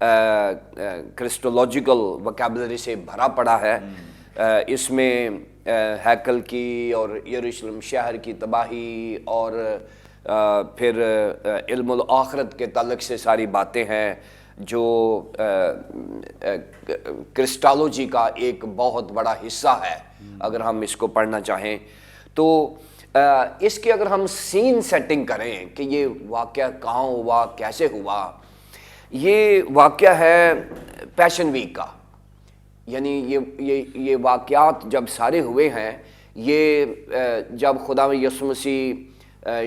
کرسٹولوجیکل vocabulary سے بھرا پڑا ہے. اس میں ہیکل کی اور یروشلم شہر کی تباہی اور پھر علم الآخرت کے تعلق سے ساری باتیں ہیں جو کرسٹالوجی کا ایک بہت بڑا حصہ ہے اگر ہم اس کو پڑھنا چاہیں. تو اس کی اگر ہم سین سیٹنگ کریں کہ یہ واقعہ کہاں ہوا, کیسے ہوا, یہ واقعہ ہے پیشن ویک کا. یعنی یہ واقعات جب سارے ہوئے ہیں, یہ جب خدا یسوع مسیح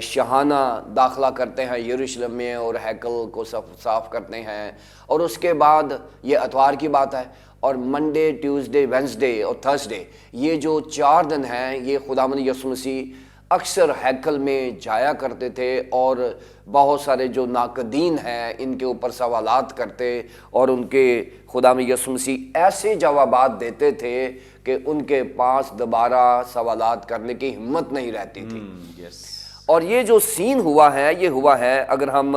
شاہانہ داخلہ کرتے ہیں یروشلم میں اور ہیکل کو صاف کرتے ہیں, اور اس کے بعد یہ اتوار کی بات ہے, اور منڈے, ٹیوزڈے, وینسڈے اور تھرسڈے, یہ جو 4 دن ہیں یہ خداوند یسوع مسیح اکثر ہیکل میں جایا کرتے تھے اور بہت سارے جو ناقدین ہیں ان کے اوپر سوالات کرتے, اور ان کے خداوند یسوع مسیح ایسے جوابات دیتے تھے کہ ان کے پاس دوبارہ سوالات کرنے کی ہمت نہیں رہتی تھی. اور یہ جو سین ہوا ہے یہ ہوا ہے اگر ہم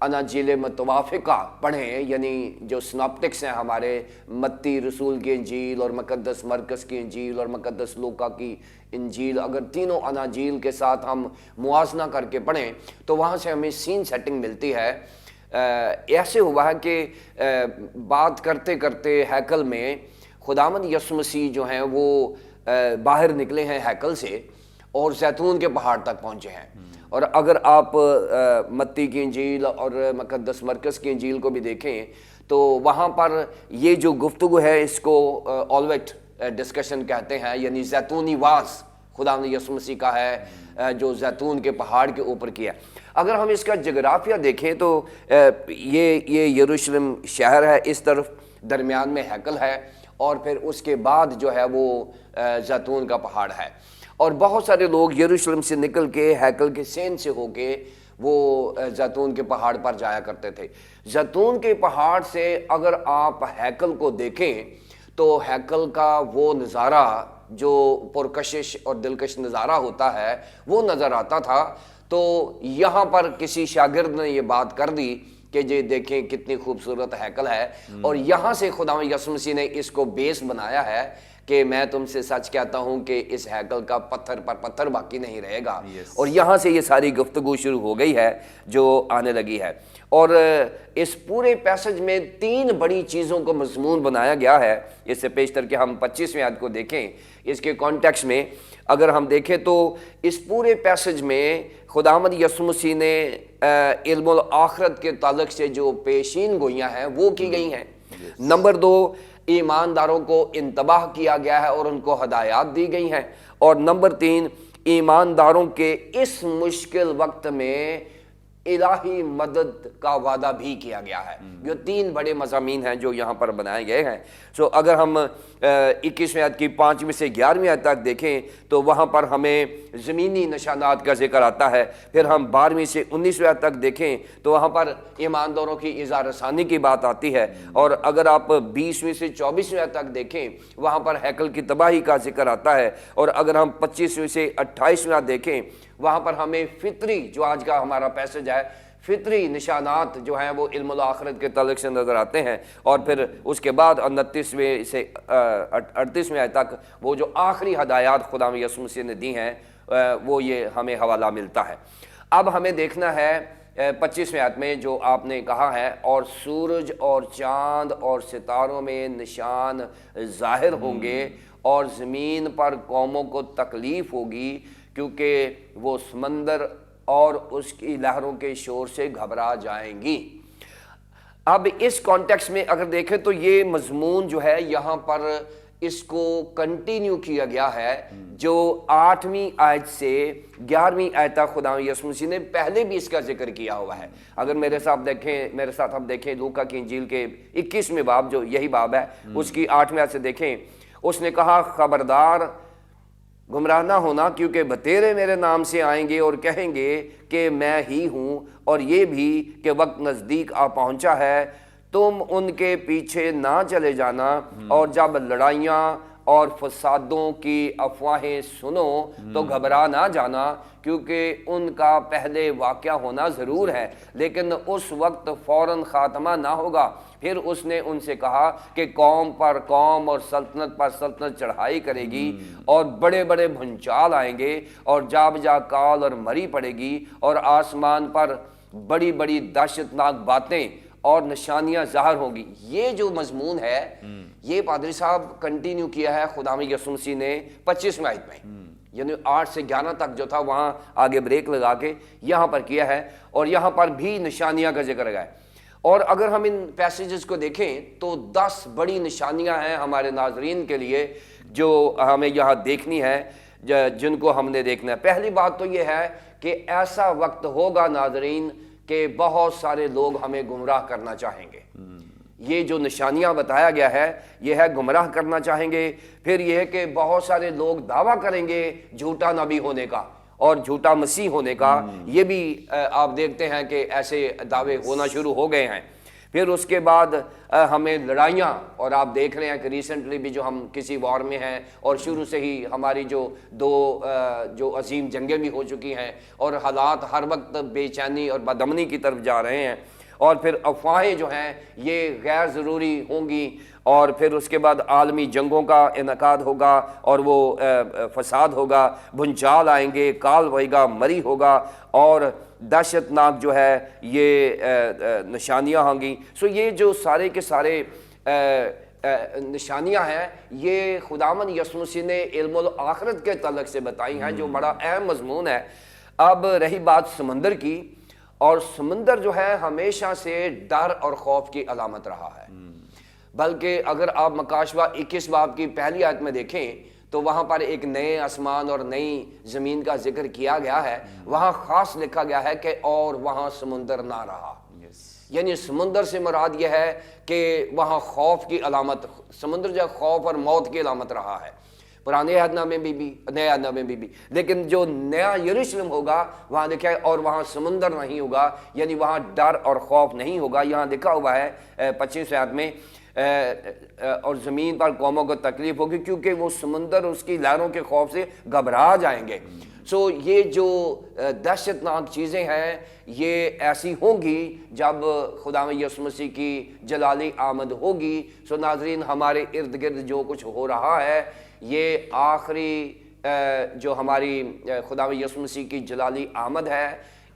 اناجیل متوافقہ پڑھیں, یعنی جو سناپٹکس ہیں ہمارے, متی رسول کی انجیل اور مقدس مرکز کی انجیل اور مقدس لوکا کی انجیل, اگر تینوں اناجیل کے ساتھ ہم موازنہ کر کے پڑھیں تو وہاں سے ہمیں سین سیٹنگ ملتی ہے. ایسے ہوا ہے کہ بات کرتے کرتے ہیکل میں خداوند یسوع مسیح جو ہیں وہ باہر نکلے ہیں ہیکل سے اور زیتون کے پہاڑ تک پہنچے ہیں. اور اگر آپ متی کی انجیل اور مقدس مرکز کی انجیل کو بھی دیکھیں تو وہاں پر یہ جو گفتگو ہے اس کو اولویٹ ڈسکشن کہتے ہیں, یعنی زیتونی واز خداوند یسوع مسیح کا ہے جو زیتون کے پہاڑ کے اوپر کیا. اگر ہم اس کا جغرافیہ دیکھیں تو یہ یروشلم شہر ہے, اس طرف درمیان میں ہیکل ہے, اور پھر اس کے بعد جو ہے وہ زیتون کا پہاڑ ہے. اور بہت سارے لوگ یروشلم سے نکل کے ہیکل کے سین سے ہو کے وہ زیتون کے پہاڑ پر جایا کرتے تھے. زیتون کے پہاڑ سے اگر آپ ہیکل کو دیکھیں تو ہیکل کا وہ نظارہ جو پرکشش اور دلکش نظارہ ہوتا ہے وہ نظر آتا تھا. تو یہاں پر کسی شاگرد نے یہ بات کر دی کہ یہ دیکھیں کتنی خوبصورت ہیکل ہے, اور یہاں سے خداوند یسوع مسیح نے اس کو بیس بنایا ہے کہ میں تم سے سچ کہتا ہوں کہ اس ہیکل کا پتھر پر پتھر باقی نہیں رہے گا. اور یہاں سے یہ ساری گفتگو شروع ہو گئی ہے جو آنے لگی ہے. اور اس پورے پیسج میں 3 بڑی چیزوں کو مضمون بنایا گیا ہے. اس سے پیشتر کہ ہم 25ویں آیت کو دیکھیں اس کے کانٹیکس میں, اگر ہم دیکھیں تو اس پورے پیسج میں خداوند یسوع مسیح نے علم الآخرت کے تعلق سے جو پیشین گوئیاں ہیں وہ کی گئی ہیں. نمبر 2, ایمانداروں کو انتباہ کیا گیا ہے اور ان کو ہدایات دی گئی ہیں. اور نمبر 3, ایمانداروں کے اس مشکل وقت میں الہی مدد کا وعدہ بھی کیا گیا ہے. یہ 3 بڑے مضامین ہیں جو یہاں پر بنائے گئے ہیں. سو اگر ہم 21ویں آیت کی 5ویں سے 11ویں آیت تک دیکھیں تو وہاں پر ہمیں زمینی نشانات کا ذکر آتا ہے. پھر ہم 12ویں سے 19ویں آیت تک دیکھیں تو وہاں پر ایمانداروں کی اظہار رسانی کی بات آتی ہے. اور اگر آپ 20ویں سے 24ویں آیت تک دیکھیں وہاں پر ہیکل کی تباہی کا ذکر آتا ہے. اور اگر ہم 25ویں سے 28ویں آیت دیکھیں وہاں پر ہمیں فطری, جو آج کا ہمارا پیسج ہے, فطری نشانات جو ہیں وہ علم الآخرت کے تعلق سے نظر آتے ہیں. اور پھر اس کے بعد 29ویں سے 38ویں آیت تک وہ جو آخری ہدایات خدا یسوع مسیح نے دی ہیں وہ یہ ہمیں حوالہ ملتا ہے. اب ہمیں دیکھنا ہے 25ویں آیت میں جو آپ نے کہا ہے, اور سورج اور چاند اور ستاروں میں نشان ظاہر ہوں گے اور زمین پر قوموں کو تکلیف ہوگی کیونکہ وہ سمندر اور اس کی لہروں کے شور سے گھبرا جائیں گی. اب اس کانٹیکس میں اگر دیکھیں تو یہ مضمون جو ہے یہاں پر اس کو کنٹینیو کیا گیا ہے جو 8ویں آیت سے 11ویں آیت تک خدا یسوع مسیح نے پہلے بھی اس کا ذکر کیا ہوا ہے. اگر میرے ساتھ ہم دیکھیں لوکا کی انجیل کے 21ویں باب جو یہی باب ہے اس کی 8ویں آیت سے دیکھیں, اس نے کہا خبردار گمراہ نہ ہونا کیونکہ بتیرے میرے نام سے آئیں گے اور کہیں گے کہ میں ہی ہوں, اور یہ بھی کہ وقت نزدیک آ پہنچا ہے, تم ان کے پیچھے نہ چلے جانا. اور جب لڑائیاں اور فسادوں کی افواہیں سنو تو گھبرا نہ جانا، کیونکہ ان کا پہلے واقعہ ہونا ضرور ہے لیکن اس وقت فوراً خاتمہ نہ ہوگا۔ پھر اس نے ان سے کہا کہ قوم پر قوم اور سلطنت پر سلطنت چڑھائی کرے گی، اور بڑے بڑے بھونچال آئیں گے اور جا بجا کال اور مری پڑے گی، اور آسمان پر بڑی بڑی دہشتناک باتیں اور نشانیاں ظاہر ہوں گی۔ یہ جو مضمون ہے یہ پادری صاحب کنٹینیو کیا ہے خداوند یسوع مسیح نے 25ویں آیت میں، یعنی 8 سے 11 تک جو تھا وہاں آگے بریک لگا کے یہاں پر کیا ہے، اور یہاں پر بھی نشانیاں کا ذکر ہے۔ اور اگر ہم ان پیسیجز کو دیکھیں تو 10 بڑی نشانیاں ہیں ہمارے ناظرین کے لیے جو ہمیں یہاں دیکھنی ہے، جن کو ہم نے دیکھنا ہے۔ پہلی بات تو یہ ہے کہ ایسا وقت ہوگا ناظرین کہ بہت سارے لوگ ہمیں گمراہ کرنا چاہیں گے۔ یہ جو نشانیاں بتایا گیا ہے یہ ہے گمراہ کرنا چاہیں گے۔ پھر یہ ہے کہ بہت سارے لوگ دعویٰ کریں گے جھوٹا نبی ہونے کا اور جھوٹا مسیح ہونے کا، یہ بھی آپ دیکھتے ہیں کہ ایسے دعوے ہونا شروع ہو گئے ہیں۔ پھر اس کے بعد ہمیں لڑائیاں، اور آپ دیکھ رہے ہیں کہ ریسنٹلی بھی جو ہم کسی وار میں ہیں اور شروع سے ہی ہماری جو عظیم جنگیں بھی ہو چکی ہیں اور حالات ہر وقت بے چینی اور بدامنی کی طرف جا رہے ہیں، اور پھر افواہیں جو ہیں یہ غیر ضروری ہوں گی، اور پھر اس کے بعد عالمی جنگوں کا انعقاد ہوگا اور وہ فساد ہوگا، بھونچال آئیں گے، کال ہوئے گا، مری ہوگا، اور دہشت ناک جو ہے یہ نشانیاں ہوں گی۔ سو یہ جو سارے کے سارے نشانیاں ہیں یہ خداوند یسوع مسیح نے علم الآخرت کے تعلق سے بتائی ہیں، جو بڑا اہم مضمون ہے۔ اب رہی بات سمندر کی، اور سمندر جو ہے ہمیشہ سے ڈر اور خوف کی علامت رہا ہے، بلکہ اگر آپ مکاشوہ 21 باب کی پہلی آیت میں دیکھیں تو وہاں پر ایک نئے آسمان اور نئی زمین کا ذکر کیا گیا ہے، وہاں خاص لکھا گیا ہے کہ اور وہاں سمندر نہ رہا۔ یعنی سمندر سے مراد یہ ہے کہ وہاں خوف کی علامت، سمندر جو خوف اور موت کی علامت رہا ہے پرانے عہد نامے میں بھی، نئے عہد نامے میں بھی، لیکن جو نیا یروشلم ہوگا وہاں لکھا ہے اور وہاں سمندر نہیں ہوگا، یعنی وہاں ڈر اور خوف نہیں ہوگا۔ یہاں لکھا ہوا ہے 25ویں آیت میں، اور زمین پر قوموں کو تکلیف ہوگی کیونکہ وہ سمندر اس کی لہروں کے خوف سے گھبرا جائیں گے۔ سو یہ جو دہشت ناک چیزیں ہیں یہ ایسی ہوں گی جب خداوند یسوع مسیح کی جلالی آمد ہوگی۔ سو ناظرین، ہمارے ارد گرد جو کچھ ہو رہا ہے یہ آخری جو ہماری خداوند یسوع مسیح کی جلالی آمد ہے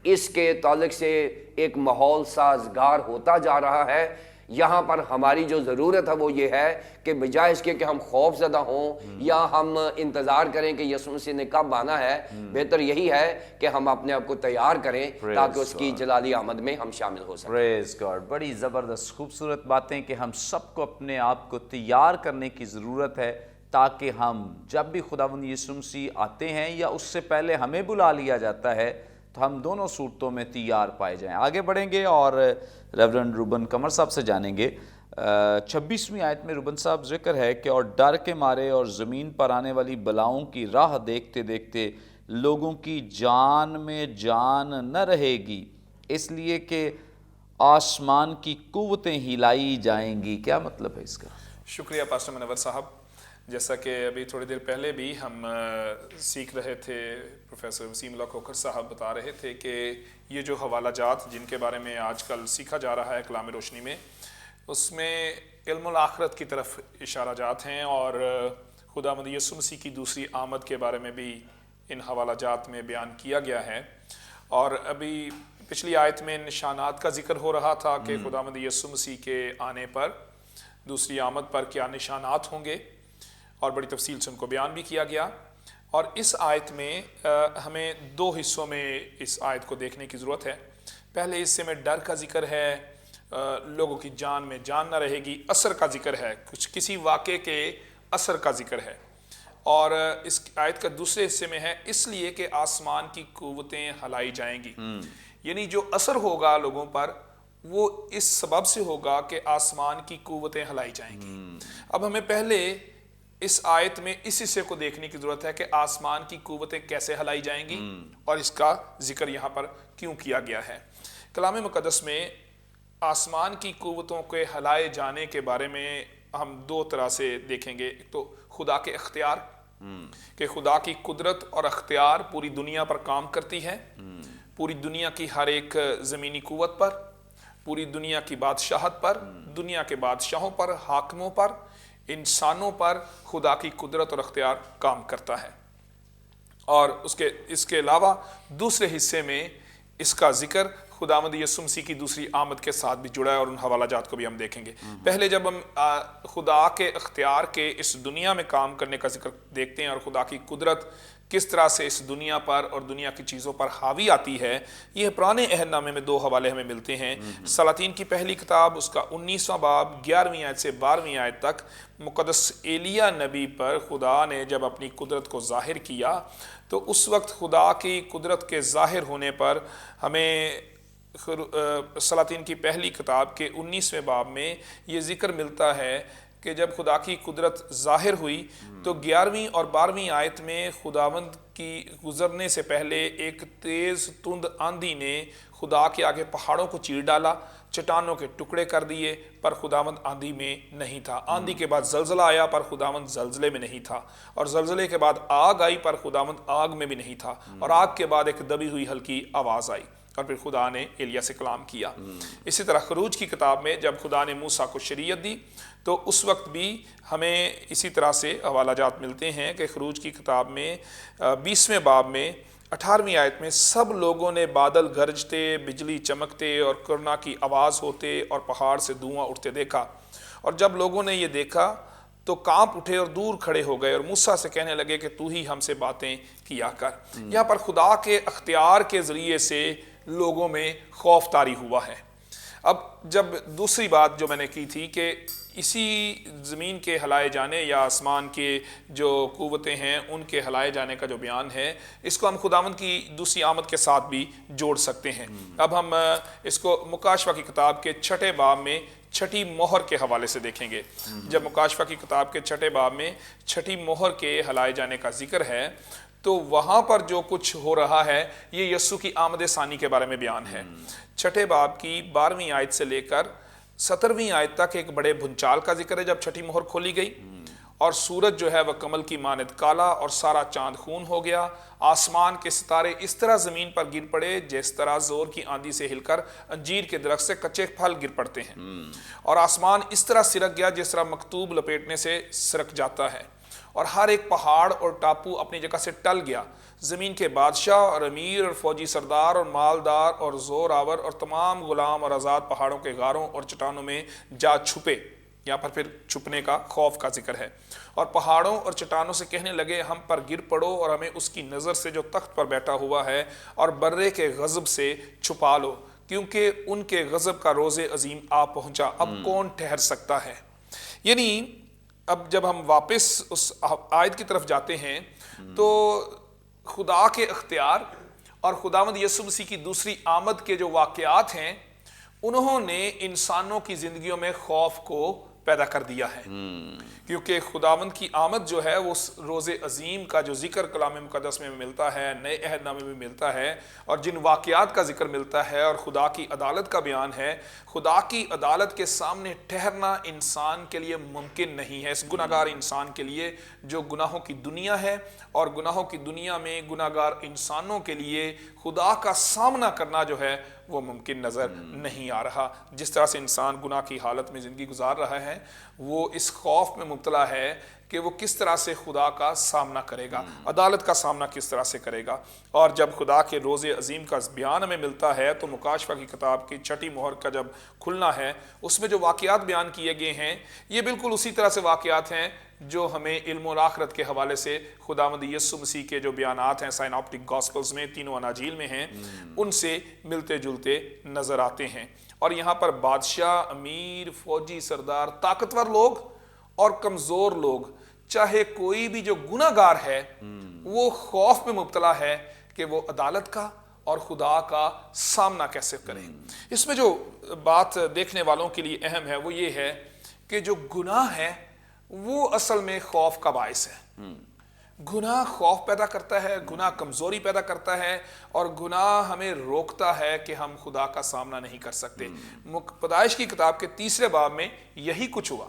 اس کے تعلق سے ایک ماحول سازگار ہوتا جا رہا ہے۔ یہاں پر ہماری جو ضرورت ہے وہ یہ ہے کہ بجائے اس کے کہ ہم خوف زدہ ہوں یا ہم انتظار کریں کہ یسوع مسیح نے کب آنا ہے، بہتر یہی ہے کہ ہم اپنے آپ کو تیار کریں تاکہ اس کی جلالی آمد میں ہم شامل ہو سکیں۔ پریز گاڈ، بڑی زبردست خوبصورت باتیں کہ ہم سب کو اپنے آپ کو تیار کرنے کی ضرورت ہے تاکہ ہم جب بھی خداوند یسوع مسیح آتے ہیں یا اس سے پہلے ہمیں بلا لیا جاتا ہے تو ہم دونوں صورتوں میں تیار پائے جائیں۔ آگے بڑھیں گے اور ریورنڈ روبن قمر صاحب سے جانیں گے۔ 26ویں آیت میں روبن صاحب ذکر ہے کہ اور ڈر کے مارے اور زمین پر آنے والی بلاؤں کی راہ دیکھتے دیکھتے لوگوں کی جان میں جان نہ رہے گی، اس لیے کہ آسمان کی قوتیں ہلائی جائیں گی۔ کیا مطلب ہے اس کا؟ شکریہ پاسٹر منور صاحب۔ جیسا کہ ابھی تھوڑی دیر پہلے بھی ہم سیکھ رہے تھے، پروفیسر وسیم اللہ کھوکھر صاحب بتا رہے تھے کہ یہ جو حوالہ جات جن کے بارے میں آج کل سیکھا جا رہا ہے کلام روشنی میں، اس میں علم الآخرت کی طرف اشارہ جات ہیں، اور خداوند یسوع مسیح کی دوسری آمد کے بارے میں بھی ان حوالہ جات میں بیان کیا گیا ہے۔ اور ابھی پچھلی آیت میں نشانات کا ذکر ہو رہا تھا کہ خداوند یسوع مسیح کے آنے پر، دوسری آمد پر کیا نشانات ہوں گے، اور بڑی تفصیل سے ان کو بیان بھی کیا گیا۔ اور اس آیت میں ہمیں 2 حصوں میں اس آیت کو دیکھنے کی ضرورت ہے۔ پہلے حصے میں ڈر کا ذکر ہے، لوگوں کی جان میں جان نہ رہے گی، اثر کا ذکر ہے، کسی واقعے کے اثر کا ذکر ہے۔ اور اس آیت کا دوسرے حصے میں ہے اس لیے کہ آسمان کی قوتیں ہلائی جائیں گی، یعنی جو اثر ہوگا لوگوں پر وہ اس سبب سے ہوگا کہ آسمان کی قوتیں ہلائی جائیں گی۔ اب ہمیں پہلے اس آیت میں اس حصے کو دیکھنے کی ضرورت ہے کہ آسمان کی قوتیں کیسے ہلائی جائیں گی اور اس کا ذکر یہاں پر کیوں کیا گیا ہے۔ کلام مقدس میں آسمان کی قوتوں کے ہلائے جانے کے بارے میں ہم 2 طرح سے دیکھیں گے۔ ایک تو خدا کے اختیار کہ خدا کی قدرت اور اختیار پوری دنیا پر کام کرتی ہے، پوری دنیا کی ہر ایک زمینی قوت پر، پوری دنیا کی بادشاہت پر، دنیا کے بادشاہوں پر، حاکموں پر، انسانوں پر خدا کی قدرت اور اختیار کام کرتا ہے۔ اور اس کے علاوہ دوسرے حصے میں اس کا ذکر خداوند یسوع مسیح کی دوسری آمد کے ساتھ بھی جڑا ہے، اور ان حوالہ جات کو بھی ہم دیکھیں گے۔ پہلے جب ہم خدا کے اختیار کے اس دنیا میں کام کرنے کا ذکر دیکھتے ہیں اور خدا کی قدرت کس طرح سے اس دنیا پر اور دنیا کی چیزوں پر حاوی آتی ہے، یہ پرانے عہد نامے میں 2 حوالے ہمیں ملتے ہیں۔ سلاطین کی پہلی کتاب اس کا 19واں باب 11ویں آیت سے 12ویں آیت تک مقدس ایلیا نبی پر خدا نے جب اپنی قدرت کو ظاہر کیا تو اس وقت خدا کی قدرت کے ظاہر ہونے پر ہمیں سلاطین کی پہلی کتاب کے 19ویں باب میں یہ ذکر ملتا ہے کہ جب خدا کی قدرت ظاہر ہوئی تو 11ویں اور 12ویں آیت میں خداوند کی گزرنے سے پہلے ایک تیز تند آندھی نے خدا کے آگے پہاڑوں کو چیر ڈالا، چٹانوں کے ٹکڑے کر دیے، پر خداوند آندھی میں نہیں تھا۔ آندھی کے بعد زلزلہ آیا پر خداوند زلزلے میں نہیں تھا، اور زلزلے کے بعد آگ آئی پر خداوند آگ میں بھی نہیں تھا، اور آگ کے بعد ایک دبی ہوئی ہلکی آواز آئی، اور پھر خدا نے ایلیا سے کلام کیا۔ اسی طرح خروج کی کتاب میں جب خدا نے موسیٰ کو شریعت دی تو اس وقت بھی ہمیں اسی طرح سے حوالہ جات ملتے ہیں کہ خروج کی کتاب میں 20ویں باب میں 18ویں آیت میں سب لوگوں نے بادل گرجتے، بجلی چمکتے اور کرنا کی آواز ہوتے اور پہاڑ سے دھواں اٹھتے دیکھا، اور جب لوگوں نے یہ دیکھا تو کانپ اٹھے اور دور کھڑے ہو گئے اور موسیٰ سے کہنے لگے کہ تو ہی ہم سے باتیں کیا کر۔ یہاں پر خدا کے اختیار کے ذریعے سے لوگوں میں خوف طاری ہوا ہے۔ اب جب دوسری بات جو میں نے کی تھی کہ اسی زمین کے ہلائے جانے یا آسمان کے جو قوتیں ہیں ان کے ہلائے جانے کا جو بیان ہے، اس کو ہم خداوند کی دوسری آمد کے ساتھ بھی جوڑ سکتے ہیں۔ اب ہم اس کو مکاشفہ کی کتاب کے 6 باب میں 6 مہر کے حوالے سے دیکھیں گے۔ جب مکاشفہ کی کتاب کے 6 باب میں 6 مہر کے ہلائے جانے کا ذکر ہے تو وہاں پر جو کچھ ہو رہا ہے یہ یسوع کی آمد ثانی کے بارے میں بیان ہے۔ 6 باب کی 12ویں آیت سے لے کر 17ویں آیت تک ایک بڑے بھونچال کا ذکر ہے جب 6 مہر کھولی گئی، اور سورج جو ہے وہ کمل کی مانند کالا اور سارا چاند خون ہو گیا، آسمان کے ستارے اس طرح زمین پر گر پڑے جس طرح زور کی آندھی سے ہل کر انجیر کے درخت سے کچے پھل گر پڑتے ہیں، اور آسمان اس طرح سرک گیا جس طرح مکتوب لپیٹنے سے سرک جاتا ہے، اور ہر ایک پہاڑ اور ٹاپو اپنی جگہ سے ٹل گیا، زمین کے بادشاہ اور امیر اور فوجی سردار اور مالدار اور زور آور اور تمام غلام اور آزاد پہاڑوں کے غاروں اور چٹانوں میں جا چھپے۔ یہاں پر پھر چھپنے کا خوف کا ذکر ہے، اور پہاڑوں اور چٹانوں سے کہنے لگے ہم پر گر پڑو اور ہمیں اس کی نظر سے جو تخت پر بیٹھا ہوا ہے اور برے کے غضب سے چھپا لو، کیونکہ ان کے غضب کا روز عظیم آ پہنچا، اب کون ٹھہر سکتا ہے۔ یعنی اب جب ہم واپس اس آیت کی طرف جاتے ہیں تو خدا کے اختیار اور خداوند یسوع مسیح کی دوسری آمد کے جو واقعات ہیں انہوں نے انسانوں کی زندگیوں میں خوف کو پیدا کر دیا ہے، کیونکہ خداوند کی آمد جو ہے وہ روز عظیم کا جو ذکر کلام مقدس میں ملتا ہے، نئے عہد نامے میں ملتا ہے، اور جن واقعات کا ذکر ملتا ہے اور خدا کی عدالت کا بیان ہے، خدا کی عدالت کے سامنے ٹھہرنا انسان کے لیے ممکن نہیں ہے، اس گناہگار انسان کے لیے جو گناہوں کی دنیا ہے، اور گناہوں کی دنیا میں گناہگار انسانوں کے لیے خدا کا سامنا کرنا جو ہے وہ ممکن نظر نہیں آ رہا۔ جس طرح سے انسان گناہ کی حالت میں زندگی گزار رہا ہے وہ اس خوف میں مبتلا ہے کہ وہ کس طرح سے خدا کا سامنا کرے گا، عدالت کا سامنا کس طرح سے کرے گا۔ اور جب خدا کے روز عظیم کا بیان ہمیں ملتا ہے تو مکاشفہ کی کتاب کی 6 مہر کا جب کھلنا ہے اس میں جو واقعات بیان کیے گئے ہیں یہ بالکل اسی طرح سے واقعات ہیں جو ہمیں علم والآخرت کے حوالے سے خداوند یسوع مسیح کے جو بیانات ہیں سائناپٹک گاسپلز میں، تینوں اناجیل میں ہیں، ان سے ملتے جلتے نظر آتے ہیں۔ اور یہاں پر بادشاہ، امیر، فوجی سردار، طاقتور لوگ اور کمزور لوگ، چاہے کوئی بھی جو گناہگار ہے وہ خوف میں مبتلا ہے کہ وہ عدالت کا اور خدا کا سامنا کیسے کریں۔ اس میں جو بات دیکھنے والوں کے لیے اہم ہے وہ یہ ہے کہ جو گناہ ہے وہ اصل میں خوف کا باعث ہے۔ گناہ خوف پیدا کرتا ہے، گناہ کمزوری پیدا کرتا ہے، اور گناہ ہمیں روکتا ہے کہ ہم خدا کا سامنا نہیں کر سکتے۔ پیدائش کی کتاب کے 3 باب میں یہی کچھ ہوا۔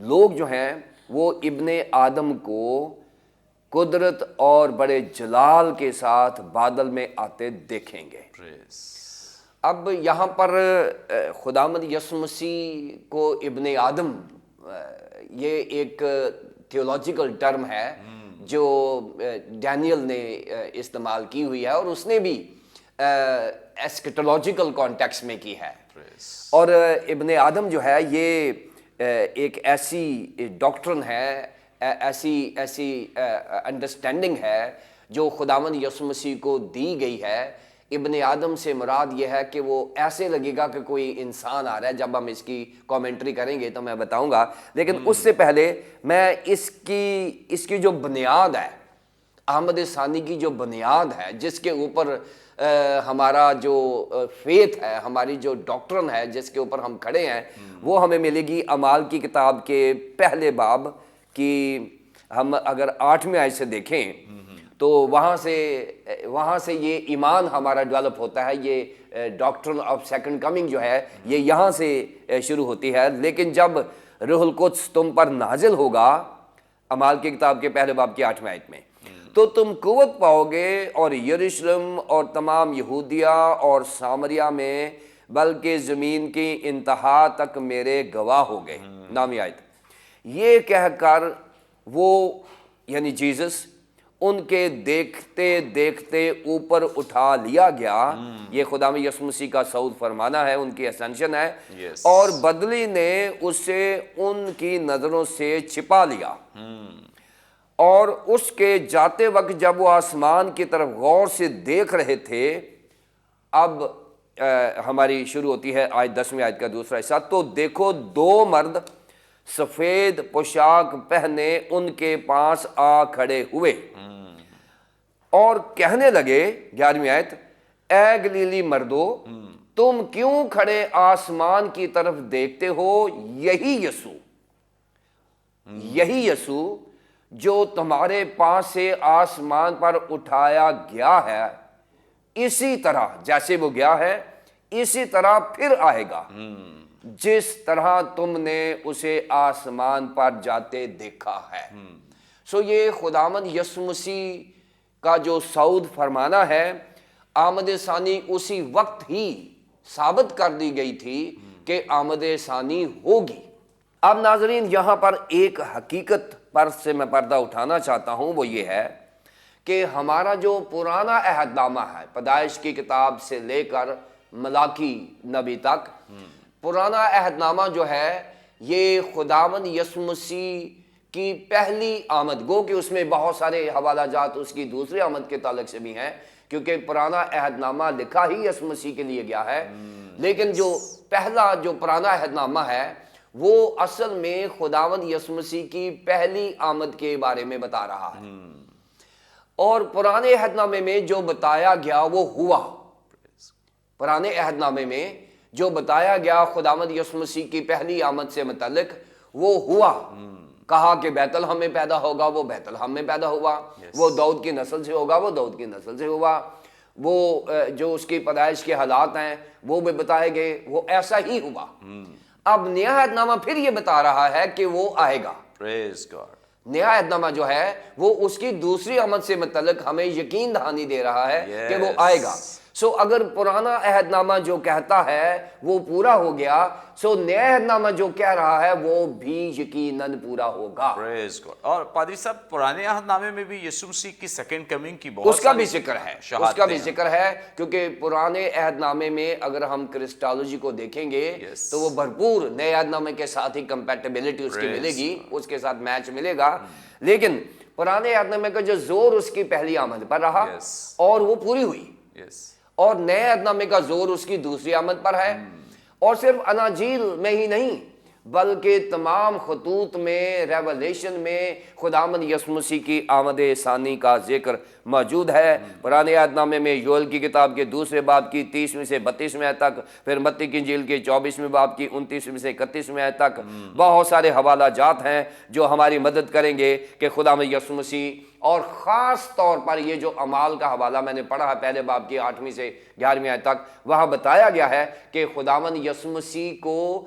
لوگ جو ہیں وہ ابن آدم کو قدرت اور بڑے جلال کے ساتھ بادل میں آتے دیکھیں گے. اب یہاں پر خداوند یسوع مسیح کو ابن آدم یہ ایک تھیولوجیکل ٹرم ہے جو ڈینیل نے استعمال کی ہوئی ہے اور اس نے بھی ایسکیٹولوجیکل کانٹیکس میں کی ہے. اور ابن آدم جو ہے یہ ایک ایسی ڈاکٹرن ہے, ایسی انڈرسٹینڈنگ ہے جو خداوند یسوع مسیح کو دی گئی ہے. ابن آدم سے مراد یہ ہے کہ وہ ایسے لگے گا کہ کوئی انسان آ رہا ہے. جب ہم اس کی کامنٹری کریں گے تو میں بتاؤں گا, لیکن اس سے پہلے میں اس کی جو بنیاد ہے, احمد ثانی کی جو بنیاد ہے, جس کے اوپر ہمارا جو فیتھ ہے, ہماری جو ڈاکٹرن ہے, جس کے اوپر ہم کھڑے ہیں, وہ ہمیں ملے گی اعمال کی کتاب کے پہلے باب کی. ہم اگر 8ویں آیت سے دیکھیں تو وہاں سے یہ ایمان ہمارا ڈیولپ ہوتا ہے. یہ ڈاکٹرن آف سیکنڈ کمنگ جو ہے یہ یہاں سے شروع ہوتی ہے. لیکن جب روح القدس تم پر نازل ہوگا, اعمال کی کتاب کے پہلے باب کی 8ویں آیت میں, تو تم قوت پاؤ گے اور یروشلم اور تمام یہودیہ اور سامریہ میں بلکہ زمین کی انتہا تک میرے گواہ ہو گئے. 9ویں آیت, یہ کہہ کر وہ یعنی جیزس ان کے دیکھتے دیکھتے اوپر اٹھا لیا گیا. یہ خداوند یسوع مسیح کا صعود فرمانا ہے, ان کی اسینشن ہے. اور بدلی نے اسے ان کی نظروں سے چھپا لیا. اور اس کے جاتے وقت جب وہ آسمان کی طرف غور سے دیکھ رہے تھے, اب ہماری شروع ہوتی ہے آیت 10ویں آیت کا دوسرا حصہ, تو دیکھو 2 مرد سفید پوشاک پہنے ان کے پاس آ کھڑے ہوئے اور کہنے لگے. 11ویں آیت, اے گلیلی مردو, تم کیوں کھڑے آسمان کی طرف دیکھتے ہو؟ یہی یسوع جو تمہارے پاس سے آسمان پر اٹھایا گیا ہے, اسی طرح جیسے وہ گیا ہے اسی طرح پھر آئے گا, جس طرح تم نے اسے آسمان پر جاتے دیکھا ہے. سو یہ خداوند یسوع مسیح کا جو صعود فرمانا ہے, آمد ثانی اسی وقت ہی ثابت کر دی گئی تھی کہ آمد ثانی ہوگی. اب ناظرین یہاں پر ایک حقیقت پر سے میں پردہ اٹھانا چاہتا ہوں, وہ یہ ہے کہ ہمارا جو پرانا عہد نامہ ہے, پیدائش کی کتاب سے لے کر ملاکی نبی تک, پرانا عہد نامہ جو ہے یہ خداوند یسوع مسیح کی پہلی آمد, گو کہ اس میں بہت سارے حوالہ جات اس کی دوسری آمد کے تعلق سے بھی ہیں, کیونکہ پرانا عہد نامہ لکھا ہی یسوع مسیح کے لیے گیا ہے. لیکن جو پہلا جو پرانا عہد نامہ ہے وہ اصل میں خداوند یسوع مسیح کی پہلی آمد کے بارے میں بتا رہا ہے. اور پرانے عہد نامے میں جو بتایا گیا وہ ہوا. پرانے عہد نامے میں جو بتایا گیا خداوند یسوع مسیح کی پہلی آمد سے متعلق وہ ہوا. کہا کہ بیت الحم میں پیدا ہوگا, وہ بیت الحم میں پیدا ہوا. وہ داؤد کی نسل سے ہوگا, وہ داؤد کی نسل سے ہوا. وہ جو اس کی پیدائش کے حالات ہیں وہ بھی بتائے گئے, وہ ایسا ہی ہوا. اب نیا عہد نامہ پھر یہ بتا رہا ہے کہ وہ آئے گا. نیا عہد نامہ جو ہے وہ اس کی دوسری آمد سے متعلق ہمیں یقین دہانی دے رہا ہے کہ وہ آئے گا. سو اگر پرانا عہد نامہ جو کہتا ہے وہ پورا ہو گیا, سو نیا عہد نامہ جو کہہ رہا ہے وہ بھی یقیناً پورا ہوگا. اور پادری صاحب پرانے عہد نامے میں بھی یسوع مسیح کی سیکنڈ کمنگ کی بہت اس کا بھی ذکر ہے, کیونکہ پرانے عہد نامے میں اگر ہم کرسٹالوجی کو دیکھیں گے تو وہ بھرپور نئے عہد نامے کے ساتھ ہی کمپیٹیبلٹی اس کی ملے گی, اس کے ساتھ میچ ملے گا. لیکن پرانے عہد نامے کا جو زور اس کی پہلی آمد پر رہا اور وہ پوری ہوئی, اور نئے عہد نامے کا زور اس کی دوسری آمد پر ہے. اور صرف اناجیل میں ہی نہیں بلکہ تمام خطوط میں, ریولیشن میں خداوند یسوع مسیح کی آمد ثانی کا ذکر موجود ہے. پرانے عہد نامے میں یوئیل کی کتاب کے دوسرے باب کی 30ویں سے 32ویں آیت تک, پھر متی کی انجیل کے 24ویں باب کی 29ویں سے 31ویں آیت تک بہت سارے حوالہ جات ہیں جو ہماری مدد کریں گے کہ خداوند یسوع مسیح, اور خاص طور پر یہ جو اعمال کا حوالہ میں نے پڑھا ہے پہلے باب کی 8ویں سے 11ویں آیت تک, وہاں بتایا گیا ہے کہ خداوند یسوع مسیح کو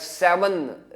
7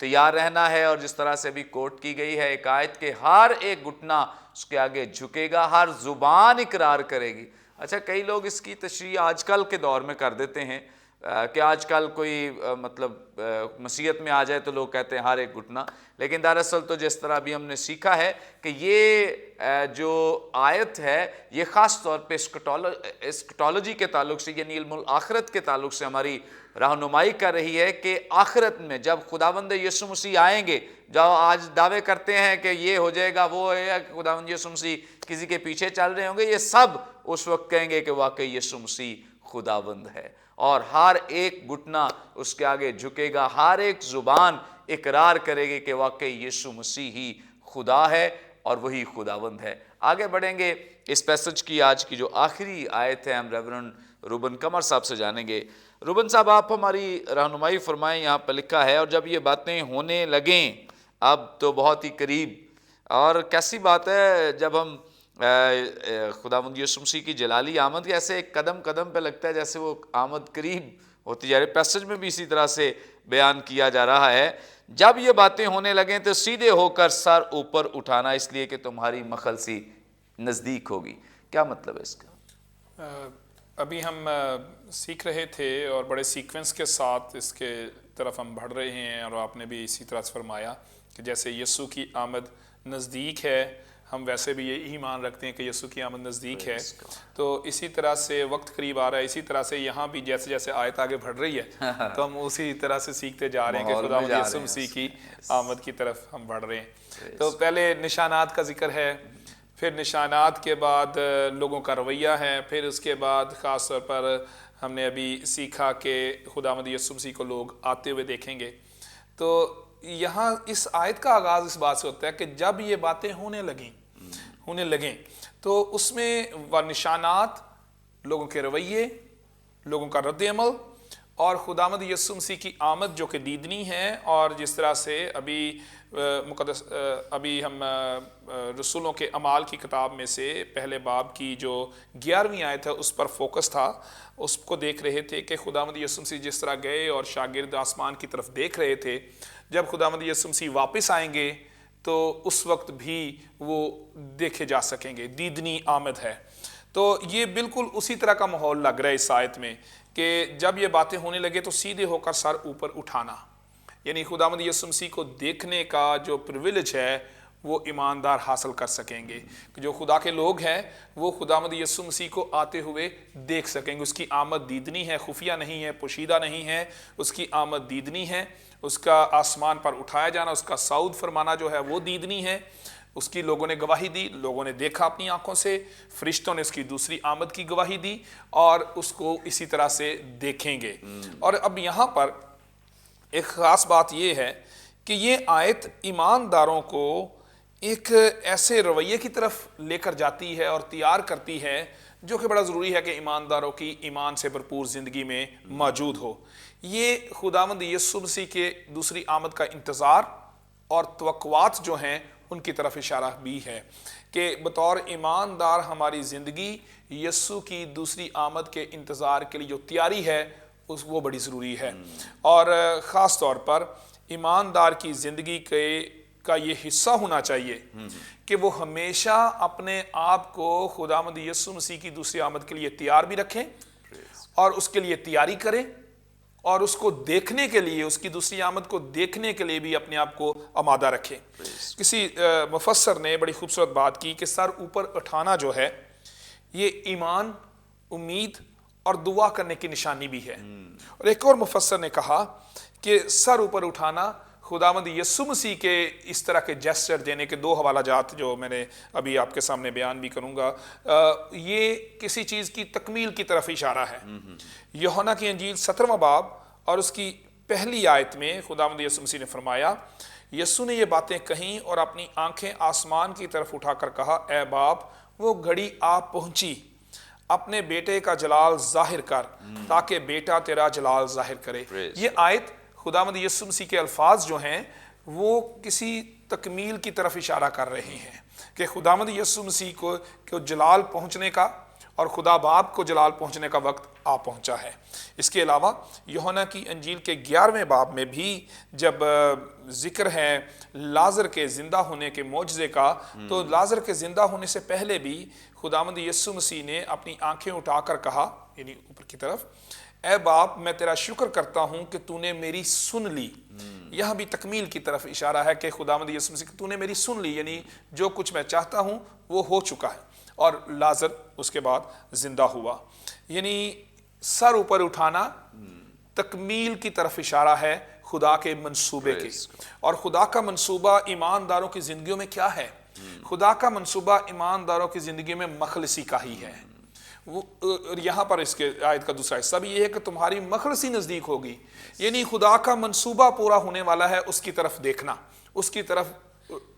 تیار رہنا ہے، اور جس طرح سے بھی کوٹ کی گئی ہے ایک آیت کے ہر ایک گھٹنا اس کے آگے جھکے گا، ہر زبان اقرار کرے گی۔ اچھا، کئی لوگ اس کی تشریح آج کل کے دور میں کر دیتے ہیں کہ آج کل کوئی مطلب مسیحیت میں آ جائے تو لوگ کہتے ہیں ہر ایک گھٹنا، لیکن دراصل تو جس طرح بھی ہم نے سیکھا ہے کہ یہ جو آیت ہے یہ خاص طور پہ اسکٹولوجی کے تعلق سے، یعنی علم الآخرت کے تعلق سے ہماری رہنمائی کر رہی ہے کہ آخرت میں جب خداوند یسوع مسیح آئیں گے، جو آج دعوے کرتے ہیں کہ یہ ہو جائے گا، وہ ہے کہ خداوند یسوع مسیح کسی کے پیچھے چل رہے ہوں گے، یہ سب اس وقت کہیں گے کہ واقعی یسوع مسیح خداوند ہے، اور ہر ایک گھٹنا اس کے آگے جھکے گا، ہر ایک زبان اقرار کرے گی کہ واقعی یسوع مسیح ہی خدا ہے اور وہی خداوند ہے۔ آگے بڑھیں گے، اس پیسج کی آج کی جو آخری آیت ہے ہم ریورنڈ روبن قمر صاحب سے جانیں گے۔ روبن صاحب، آپ ہماری رہنمائی فرمائیں، یہاں پہ لکھا ہے اور جب یہ باتیں ہونے لگیں، اب تو بہت ہی قریب، اور کیسی بات ہے جب ہم خداوند یسوع مسیح کی جلالی آمد کے ایسے قدم قدم پہ لگتا ہے جیسے وہ آمد قریب ہوتی جا رہی ہے۔ پیسج میں بھی اسی طرح سے بیان کیا جا رہا ہے، جب یہ باتیں ہونے لگیں تو سیدھے ہو کر سر اوپر اٹھانا، اس لیے کہ تمہاری مخلصی نزدیک ہوگی۔ کیا مطلب ہے اس کا؟ ابھی ہم سیکھ رہے تھے اور بڑے سیکوینس کے ساتھ اس کے طرف ہم بڑھ رہے ہیں، اور آپ نے بھی اسی طرح سے فرمایا کہ جیسے یسوع کی آمد نزدیک ہے، ہم ویسے بھی یہ ایمان رکھتے ہیں کہ یسوع کی آمد نزدیک ہے، تو اسی طرح سے وقت قریب آ رہا ہے۔ اسی طرح سے یہاں بھی جیسے جیسے آیت آگے بڑھ رہی ہے تو ہم اسی طرح سے سیکھتے جا رہے ہیں کہ خداوند یسوع مسیح کی آمد کی طرف ہم بڑھ رہے ہیں۔ تو پہلے نشانات کا ذکر ہے، پھر نشانات کے بعد لوگوں کا رویہ ہے، پھر اس کے بعد خاص طور پر ہم نے ابھی سیکھا کہ خداوند یسوع مسیح کو لوگ آتے ہوئے دیکھیں گے۔ تو یہاں اس آیت کا آغاز اس بات سے ہوتا ہے کہ جب یہ باتیں ہونے لگیں تو اس میں وہ نشانات، لوگوں کے رویے، لوگوں کا رد عمل، اور خداوند یسوع مسیح کی آمد جو کہ دیدنی ہے، اور جس طرح سے ابھی ہم رسولوں کے اعمال کی کتاب میں سے پہلے باب کی جو 11ویں آیت ہے اس پر فوکس تھا، اس کو دیکھ رہے تھے کہ خداوند یسوع مسیح جس طرح گئے اور شاگرد آسمان کی طرف دیکھ رہے تھے، جب خداوند یسوع مسیح واپس آئیں گے تو اس وقت بھی وہ دیکھے جا سکیں گے، دیدنی آمد ہے۔ تو یہ بالکل اسی طرح کا ماحول لگ رہا ہے اس آیت میں کہ جب یہ باتیں ہونے لگے تو سیدھے ہو کر سر اوپر اٹھانا، یعنی خداوند یسوع مسیح کو دیکھنے کا جو پرویلیج ہے وہ ایماندار حاصل کر سکیں گے، کہ جو خدا کے لوگ ہیں وہ خداوند یسوع مسیح کو آتے ہوئے دیکھ سکیں گے۔ اس کی آمد دیدنی ہے، خفیہ نہیں ہے، پوشیدہ نہیں ہے، اس کی آمد دیدنی ہے، اس کا آسمان پر اٹھایا جانا، اس کا صعود فرمانا جو ہے وہ دیدنی ہے۔ اس کی لوگوں نے گواہی دی، لوگوں نے دیکھا اپنی آنکھوں سے، فرشتوں نے اس کی دوسری آمد کی گواہی دی، اور اس کو اسی طرح سے دیکھیں گے۔ اور اب یہاں پر ایک خاص بات یہ ہے کہ یہ آیت ایمانداروں کو ایک ایسے رویے کی طرف لے کر جاتی ہے اور تیار کرتی ہے جو کہ بڑا ضروری ہے کہ ایمانداروں کی ایمان سے بھرپور زندگی میں موجود ہو۔ یہ خداوند یسوع مسیح کے دوسری آمد کا انتظار اور توقعات جو ہیں ان کی طرف اشارہ بھی ہے کہ بطور ایماندار ہماری زندگی یسوع کی دوسری آمد کے انتظار کے لیے جو تیاری ہے وہ بڑی ضروری ہے، اور خاص طور پر ایماندار کی زندگی کا یہ حصہ ہونا چاہیے کہ وہ ہمیشہ اپنے آپ کو خداوند یسوع مسیح کی دوسری آمد کے لیے تیار بھی رکھیں اور اس کے لیے تیاری کریں، اور اس کو دیکھنے کے لیے، اس کی دوسری آمد کو دیکھنے کے لیے بھی اپنے آپ کو آمادہ رکھیں۔ کسی مفسر نے بڑی خوبصورت بات کی کہ سر اوپر اٹھانا جو ہے یہ ایمان، امید اور دعا کرنے کی نشانی بھی ہے۔ اور ایک اور مفسر نے کہا کہ سر اوپر اٹھانا خداوند یسوع مسیح کے اس طرح کے جیسچر دینے کے دو حوالہ جات جو میں نے ابھی آپ کے سامنے بیان بھی کروں گا، یہ کسی چیز کی تکمیل کی طرف اشارہ ہے۔ یوحنا کی انجیل 17واں باب اور اس کی پہلی آیت میں خداوند یسوع مسیح نے فرمایا، یسوع نے یہ باتیں کہیں اور اپنی آنکھیں آسمان کی طرف اٹھا کر کہا، اے باپ، وہ گھڑی آ پہنچی، اپنے بیٹے کا جلال ظاہر کر تاکہ بیٹا تیرا جلال ظاہر کرے۔ یہ آیت خداوند یسوع مسیح کے الفاظ جو ہیں وہ کسی تکمیل کی طرف اشارہ کر رہے ہیں کہ خداوند یسوع مسیح کو جلال پہنچنے کا اور خدا باپ کو جلال پہنچنے کا وقت آ پہنچا ہے۔ اس کے علاوہ یوحنا کی انجیل کے 11ویں باب میں بھی جب ذکر ہے لازر کے زندہ ہونے کے معجزے کا، تو لازر کے زندہ ہونے سے پہلے بھی خداوند یسوع مسیح نے اپنی آنکھیں اٹھا کر کہا، یعنی اوپر کی طرف، اے باپ میں تیرا شکر کرتا ہوں کہ تو نے میری سن لی۔ یہاں بھی تکمیل کی طرف اشارہ ہے کہ خداوند یسوع مسیح کہ تو نے میری سن لی، یعنی جو کچھ میں چاہتا ہوں وہ ہو چکا ہے، اور لازر اس کے بعد زندہ ہوا۔ یعنی سر اوپر اٹھانا تکمیل کی طرف اشارہ ہے خدا کے منصوبے کے، اور خدا کا منصوبہ ایمانداروں کی زندگیوں میں کیا ہے؟ خدا کا منصوبہ ایمانداروں کی زندگی میں مخلصی کا ہی ہے۔ یہاں پر اس کے آیت کا دوسرا حصہ بھی یہ ہے کہ تمہاری مخلصی نزدیک ہوگی، یعنی خدا کا منصوبہ پورا ہونے والا ہے، اس کی طرف دیکھنا، اس کی طرف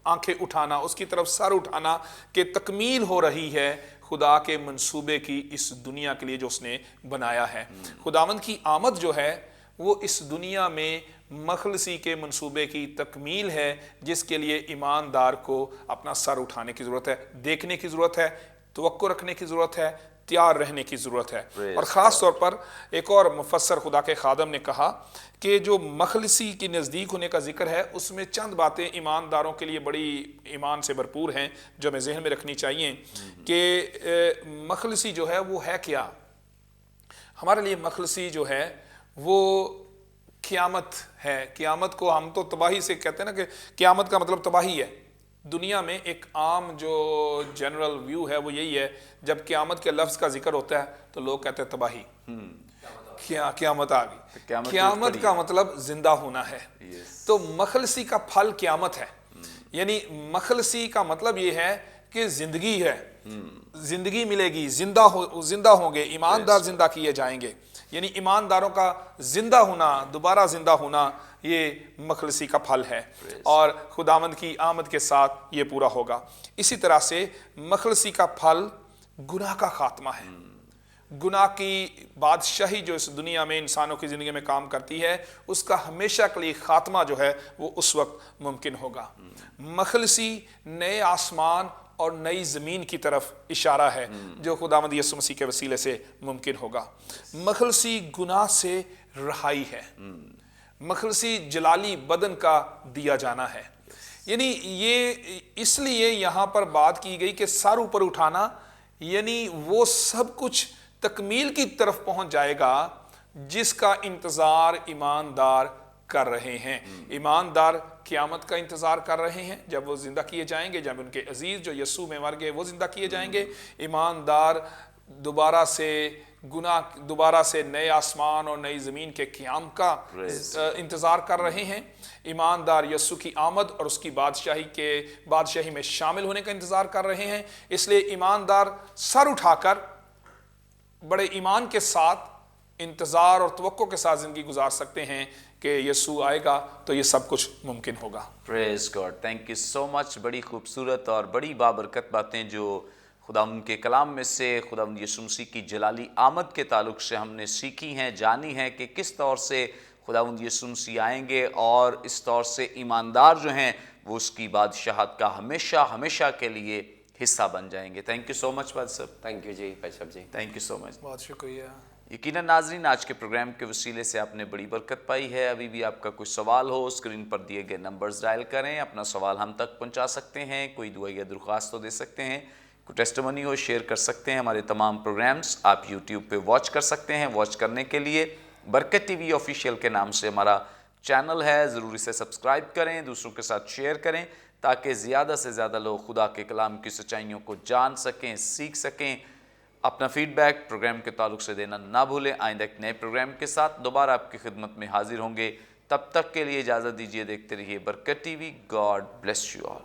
آنکھیں اٹھانا، اس کی طرف سر اٹھانا کہ تکمیل ہو رہی ہے خدا کے منصوبے کی اس دنیا کے لیے جو اس نے بنایا ہے۔ خداوند کی آمد جو ہے وہ اس دنیا میں مخلصی کے منصوبے کی تکمیل ہے، جس کے لیے ایماندار کو اپنا سر اٹھانے کی ضرورت ہے، دیکھنے کی ضرورت ہے، توقع رکھنے کی ضرورت ہے، تیار رہنے کی ضرورت ہے۔ اور خاص طور پر ایک اور مفسر خدا کے خادم نے کہا کہ جو مخلصی کی نزدیک ہونے کا ذکر ہے اس میں چند باتیں ایمانداروں کے لیے بڑی ایمان سے بھرپور ہیں جو ہمیں ذہن میں رکھنی چاہیے کہ مخلصی جو ہے وہ ہے کیا؟ ہمارے لیے مخلصی جو ہے وہ قیامت ہے۔ قیامت کو ہم تو تباہی سے کہتے ہیں نا، کہ قیامت کا مطلب تباہی ہے۔ دنیا میں ایک عام جو جنرل ویو ہے وہ یہی ہے، جب قیامت کے لفظ کا ذکر ہوتا ہے تو لوگ کہتے ہیں تباہی، قیامت آ گئی۔ قیامت کا مطلب زندہ ہونا ہے۔ تو مخلصی کا پھل قیامت ہے، یعنی مخلصی کا مطلب یہ ہے کہ زندگی ہے، زندگی ملے گی، زندہ ہوں گے، ایماندار زندہ کیے جائیں گے، یعنی ایمانداروں کا زندہ ہونا، دوبارہ زندہ ہونا، یہ مخلصی کا پھل ہے، اور خداوند کی آمد کے ساتھ یہ پورا ہوگا۔ اسی طرح سے مخلصی کا پھل گناہ کا خاتمہ ہے۔ گناہ کی بادشاہی جو اس دنیا میں انسانوں کی زندگی میں کام کرتی ہے، اس کا ہمیشہ کے لیے خاتمہ جو ہے وہ اس وقت ممکن ہوگا۔ مخلصی نئے آسمان اور نئی زمین کی طرف اشارہ ہے جو خداوند یسوع مسیح کے وسیلے سے ممکن ہوگا۔ مخلصی گناہ سے رہائی ہے، مخلصی جلالی بدن کا دیا جانا ہے۔ یعنی یہ اس لیے یہاں پر بات کی گئی کہ سر اوپر اٹھانا، یعنی وہ سب کچھ تکمیل کی طرف پہنچ جائے گا جس کا انتظار ایماندار کر رہے ہیں۔ ایماندار قیامت کا انتظار کر رہے ہیں، جب وہ زندہ کیے جائیں گے، جب ان کے عزیز جو یسوع میں مر گئے وہ زندہ کیے جائیں گے۔ ایماندار دوبارہ سے نئے آسمان اور نئی زمین کے قیام کا انتظار کر رہے ہیں۔ ایماندار یسوع کی آمد اور اس کی بادشاہی میں شامل ہونے کا انتظار کر رہے ہیں۔ اس لیے ایماندار سر اٹھا کر بڑے ایمان کے ساتھ، انتظار اور توقع کے ساتھ زندگی گزار سکتے ہیں کہ یسوع آئے گا تو یہ سب کچھ ممکن ہوگا۔ پریز گاڈ، تھینک یو سو مچ۔ بڑی خوبصورت اور بڑی بابرکت باتیں جو خداوند کے کلام میں سے خداوند یسوع مسیح کی جلالی آمد کے تعلق سے ہم نے سیکھی ہیں، جانی ہیں کہ کس طور سے خداوند یسوع مسیح آئیں گے، اور اس طور سے ایماندار جو ہیں وہ اس کی بادشاہت کا ہمیشہ کے لیے حصہ بن جائیں گے۔ تھینک یو سو مچ بھائی صاحب۔ تھینک یو جی بھائی صاحب جی، تھینک یو سو مچ۔ بہت شکریہ۔ یقیناً ناظرین، آج کے پروگرام کے وسیلے سے آپ نے بڑی برکت پائی ہے۔ ابھی بھی آپ کا کوئی سوال ہو، اسکرین پر دیے گئے نمبرز ڈائل کریں، اپنا سوال ہم تک پہنچا سکتے ہیں، کوئی دعا یا درخواست تو دے سکتے ہیں، کوئی ٹیسٹیمونی ہو شیئر کر سکتے ہیں۔ ہمارے تمام پروگرامز آپ یوٹیوب پہ واچ کر سکتے ہیں۔ واچ کرنے کے لیے برکت ٹی وی آفیشیل کے نام سے ہمارا چینل ہے، ضرور اسے سبسکرائب کریں، دوسروں کے ساتھ شیئر کریں تاکہ زیادہ سے زیادہ لوگ خدا کے کلام کی سچائیوں کو جان سکیں، سیکھ سکیں۔ اپنا فیڈ بیک پروگرام کے تعلق سے دینا نہ بھولیں۔ آئندہ ایک نئے پروگرام کے ساتھ دوبارہ آپ کی خدمت میں حاضر ہوں گے، تب تک کے لیے اجازت دیجیے۔ دیکھتے رہیے برکت T V. God bless you all.